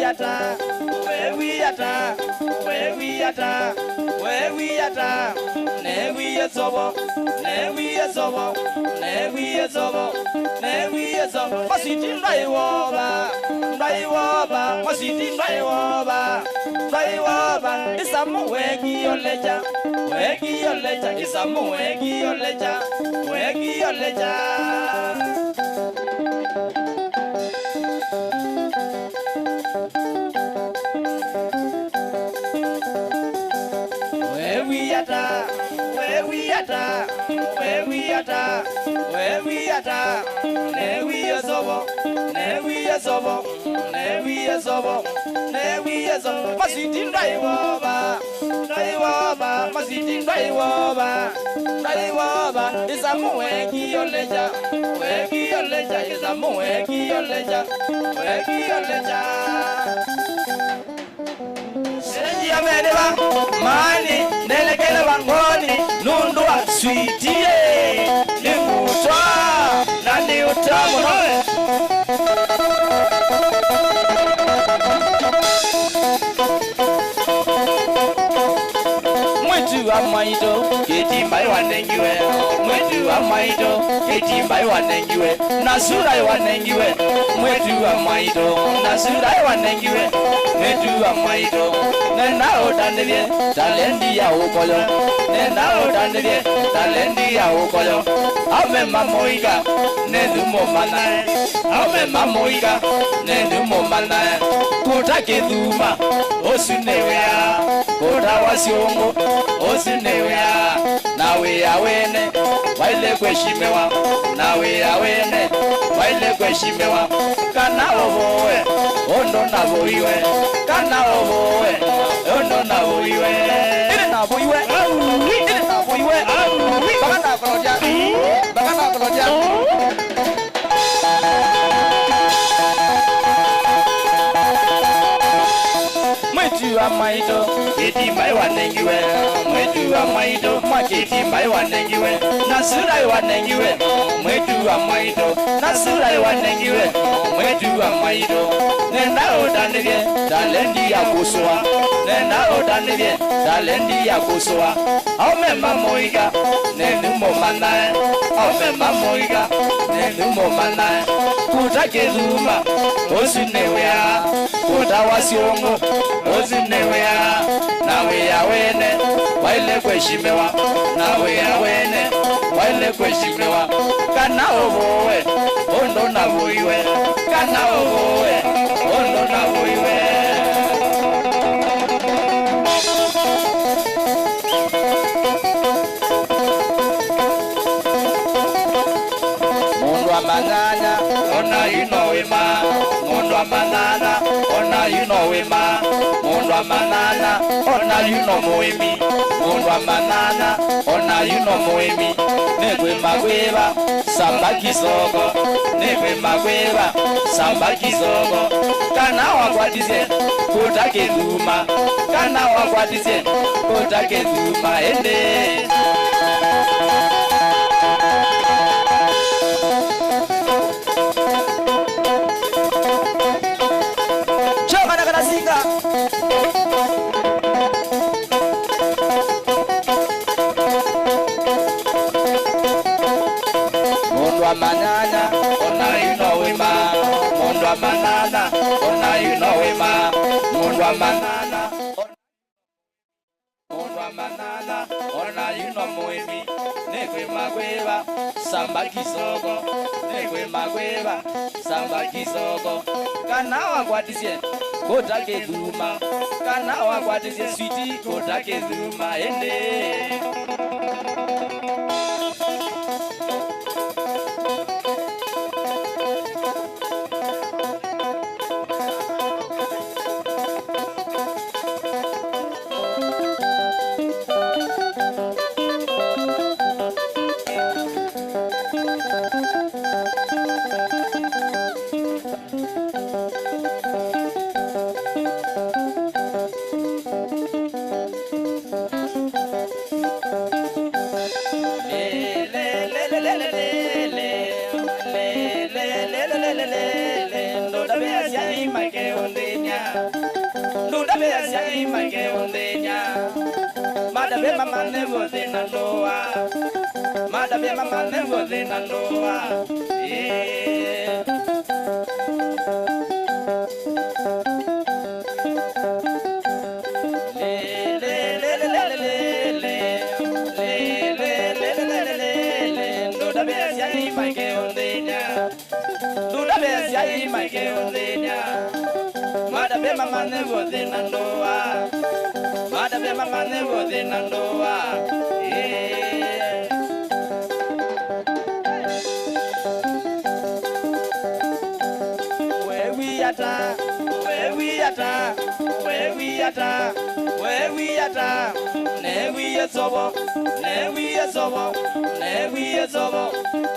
ata, we ata, we ata, we ata, ne we asobo, ne we asobo, ne we asobo, ne we asobo. Masiti ndaiwoba, ndaiwoba, masiti ndaiwoba, ndaiwoba. Isamu wegi yoleja, wegi yoleja, isamu wegi yoleja, wegi yoleja. We ata, we ata, we ata, we ata, ne we asobo, ne we asobo, ne we asobo, ne we asobo. Masiti ndaiwoba, ndaiwoba, masiti ndaiwoba, ndaiwoba. Isamu wegi yoleja, wegi yoleja, isamu wegi yoleja, wegi yoleja. Senji amedeba mani nelekele wangoni nundua sweetie ni mutwa na ni utamu noe. Mwetu amaito ketimbai wanengiwe, mwetu amaito ketimbai wanengiwe, nasurai wanengiwe, mwetu amaito nasurai wanengiwe, mwetu amaito nena otanevye talendi ya ukolo, nena otanevye talendi ya ukolo. Ame mamoiga nendumo manae, ame mamoiga nendumo manae. Kuta keduma osunewea, kuta wasiongo osunewea. Nawe ya wene waile kweshimewa, nawe ya wene waile kweshimewa. Kana oboe ondo na boiwe, kana oboe ondo na boiwe, ile na boiwe, ile na boiwe, bagana koloja, bagana koloja. Mwetu amaito ketimbai wanengiwe, mwetu amaito ketimbai wanengiwe, nasurai wanengiwe, mwetu amaito nasurai wanengiwe, mwetu amaito nenda otanevye talendi ya kuswa, nenda otanevye talendi ya kuswa. Ome mamoiga nendumo manae, ome mamoiga nendumo manae. Kuta keduma osunewea, kuta wasiongo osunewea. Nawe ya wene waile kweshimewa, nawe ya wene waile kweshimewa. Kana oboe ondo na boiwe, kana oboe ondo na boiwe. Mundu amangana ona inowema, mundu amangana ona inowema, mundu amangana ona inomoimi, mundu amangana ona inomoimi. Negwe magweba samba kisogo, negwe magweba samba kisogo. Kana wakwatize kutake duma, kana wakwatize kutake duma ende. Choma na kana singa mundu amanana ona inowema, mundu amanana ona inowema, mundu amanana mundu amanana ona inomoimi. Negwe magweba samba kisogo, negwe magweba samba kisogo. Kana wakwatize kotake duma, kana wakwatize switi kotake duma ende. maike ondenya Nunda be sai maike ondenya Mada be mama never de nandoa Mada be mama never de nandoa Mada be mama never de nandoa Mada be mama never de nandoa Where we at Where we at Where we at Where we at Ne we is over Ne we is over Ne we is over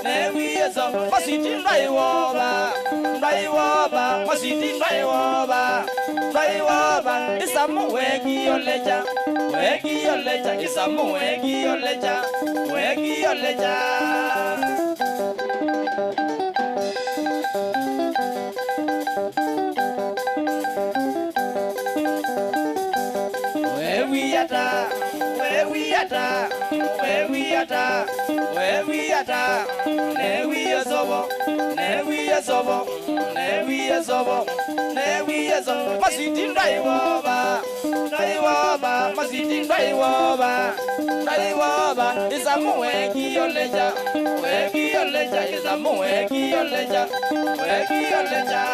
Ne we is over Masiti ndaiwoba Ndaiwoba Masiti ndaiwoba Ndaiwoba Isamu wegi yoleja Wegi yoleja Isamu wegi yoleja Wegi yoleja Where we at Where we at Where we at Where we at Ne we is over Ne we is over Ne we is over Ne we is over Masiti ndaiwoba Ndaiwoba Masiti ndaiwoba Ndaiwoba Isamu wegi yoleja Wegi yoleja Isamu wegi yoleja Wegi yoleja